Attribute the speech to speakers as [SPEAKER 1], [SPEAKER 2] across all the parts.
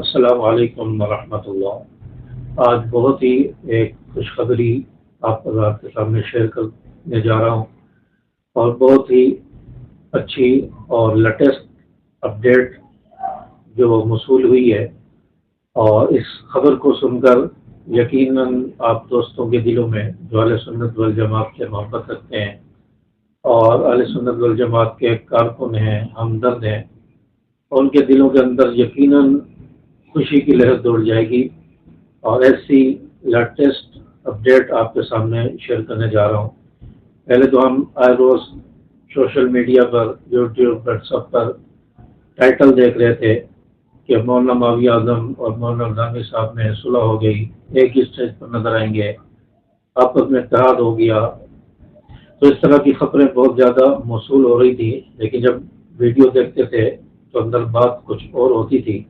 [SPEAKER 1] السلام علیکم ورحمۃ اللہ۔ آج بہت ہی ایک خوشخبری آپ کے سامنے شیئر کرنے جا رہا ہوں، اور بہت ہی اچھی اور لیٹسٹ اپڈیٹ جو موصول ہوئی ہے، اور اس خبر کو سن کر یقیناً آپ دوستوں کے دلوں میں جو اہل سنت والجماعت سے محبت رکھتے ہیں اور اہل سنت والجماعت کے کارکن ہیں، ہمدرد ہیں، ان کے دلوں کے اندر یقیناً خوشی کی لہر دوڑ جائے گی۔ اور ایسی لیٹسٹ اپڈیٹ آپ کے سامنے شیئر کرنے جا رہا ہوں۔ پہلے تو ہم آئے روز سوشل میڈیا پر، یوٹیوب، واٹس ایپ پر ٹائٹل دیکھ رہے تھے کہ مولانا ماوی اعظم اور مولانا الزامی صاحب میں صلح ہو گئی، ایک ہی اسٹیج پر نظر آئیں گے، آپس میں اتحاد ہو گیا۔ تو اس طرح کی خبریں بہت زیادہ موصول ہو رہی تھی، لیکن جب ویڈیو دیکھتے تھے تو اندر بات کچھ اور ہوتی تھی۔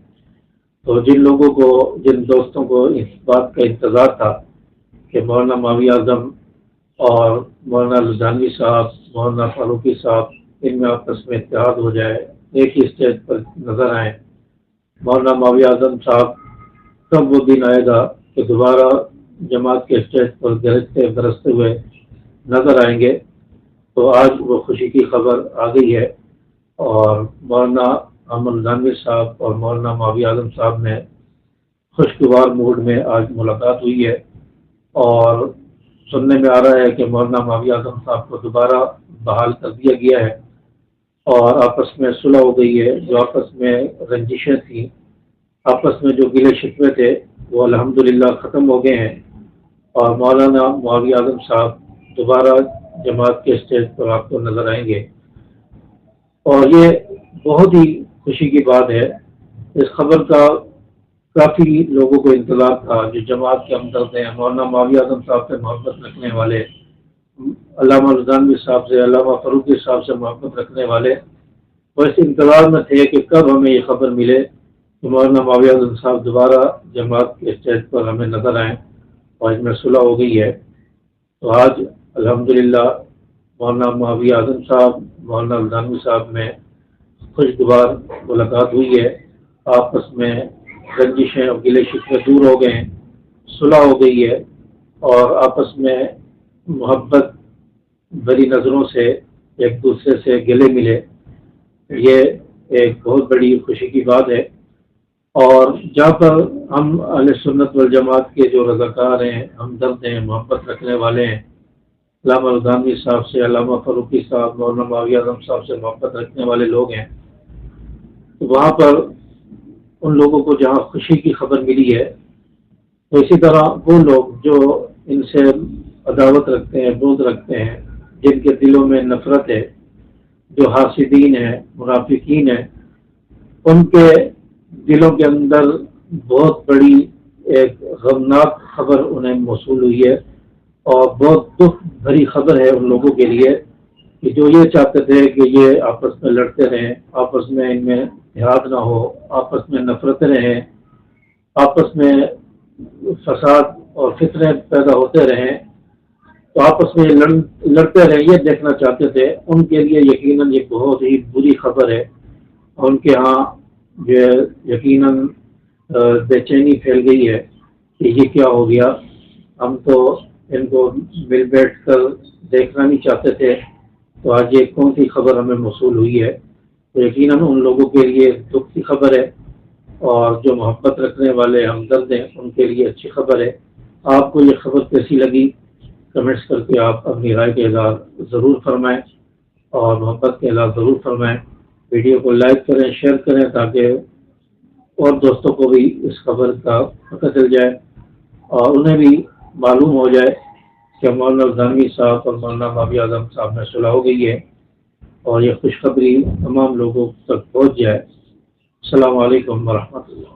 [SPEAKER 1] تو جن دوستوں کو اس بات کا انتظار تھا کہ مولانا ماوی اعظم اور مولانا الزامی صاحب، مولانا فاروقی صاحب، ان میں آپس میں اتحاد ہو جائے، ایک ہی اسٹیج پر نظر آئیں، مولانا ماوی اعظم صاحب کب وہ دن آئے گا کہ دوبارہ جماعت کے اسٹیج پر گرجتے برستے ہوئے نظر آئیں گے۔ تو آج وہ خوشی کی خبر آ گئی ہے، اور مولانا احمد الزامی صاحب اور مولانا ماوی اعظم صاحب نے خوشگوار موڈ میں آج ملاقات ہوئی ہے، اور سننے میں آ رہا ہے کہ مولانا ماوی اعظم صاحب کو دوبارہ بحال کر دیا گیا ہے، اور آپس میں صلح ہو گئی ہے۔ جو آپس میں رنجشیں تھیں، آپس میں جو گلے شکوے تھے، وہ الحمدللہ ختم ہو گئے ہیں، اور مولانا ماوی اعظم صاحب دوبارہ جماعت کے اسٹیج پر آپ کو نظر آئیں گے۔ اور یہ بہت ہی خوشی کی بات ہے۔ اس خبر کا کافی لوگوں کو انتظار تھا، جو جماعت کے ہمدرد ہیں، مولانا ماوی اعظم صاحب سے محبت رکھنے والے، علامہ الزامی صاحب سے، علامہ فاروقی صاحب سے محبت رکھنے والے، وہ اس انتظار میں تھے کہ کب ہمیں یہ خبر ملے کہ مولانا ماوی اعظم صاحب دوبارہ جماعت کے اسٹیج پر ہمیں نظر آئیں، اور اس میں صلح ہو گئی ہے۔ تو آج الحمدللہ مولانا ماوی اعظم صاحب، مولانا الزامی صاحب میں خوشگوار ملاقات ہوئی ہے، آپس میں رنجشیں اور گلے شکوے دور ہو گئے ہیں، صلح ہو گئی ہے، اور آپس میں محبت بھری نظروں سے ایک دوسرے سے گلے ملے۔ یہ ایک بہت بڑی خوشی کی بات ہے، اور جہاں پر ہم اہل سنت والجماعت کے جو رضاکار ہیں، ہمدرد ہیں، محبت رکھنے والے ہیں، علامہ الزامی صاحب سے، علامہ فاروقی صاحب، مولانا ماوی اعظم صاحب سے محبت رکھنے والے لوگ ہیں، تو وہاں پر ان لوگوں کو جہاں خوشی کی خبر ملی ہے، تو اسی طرح وہ لوگ جو ان سے عداوت رکھتے ہیں، بغض رکھتے ہیں، جن کے دلوں میں نفرت ہے، جو حاسدین ہیں، منافقین ہیں، ان کے دلوں کے اندر بہت بڑی ایک غمناک خبر انہیں موصول ہوئی ہے، اور بہت دکھ بھری خبر ہے ان لوگوں کے لیے کہ جو یہ چاہتے تھے کہ یہ آپس میں لڑتے رہیں، آپس میں ان میں اتحاد نہ ہو، آپس میں نفرتیں رہیں، آپس میں فساد اور فتنے پیدا ہوتے رہیں، تو آپس میں لڑتے رہیں، یہ دیکھنا چاہتے تھے۔ ان کے لیے یقیناً یہ بہت ہی بری خبر ہے۔ ان کے ہاں یہ یقیناً بے چینی پھیل گئی ہے کہ یہ کیا ہو گیا، ہم تو ان کو مل بیٹھ کر دیکھنا نہیں چاہتے تھے، تو آج یہ کون سی خبر ہمیں موصول ہوئی ہے۔ تو یقیناً ان لوگوں کے لیے دکھ کی خبر ہے، اور جو محبت رکھنے والے ہمدرد ہیں ان کے لیے اچھی خبر ہے۔ آپ کو یہ خبر کیسی لگی، کمنٹس کر کے آپ اپنی رائے کا اظہار ضرور فرمائیں، اور محبت کا اظہار ضرور فرمائیں۔ ویڈیو کو لائک کریں، شیئر کریں، تاکہ اور دوستوں کو بھی اس خبر کا پتہ چل جائے، اور انہیں بھی معلوم ہو جائے کہ مولانا الزامی صاحب اور مولانا ماوی اعظم صاحب میں صلح ہو گئی ہے، اور یہ خوشخبری تمام لوگوں تک پہنچ جائے۔ السلام علیکم ورحمۃ اللہ۔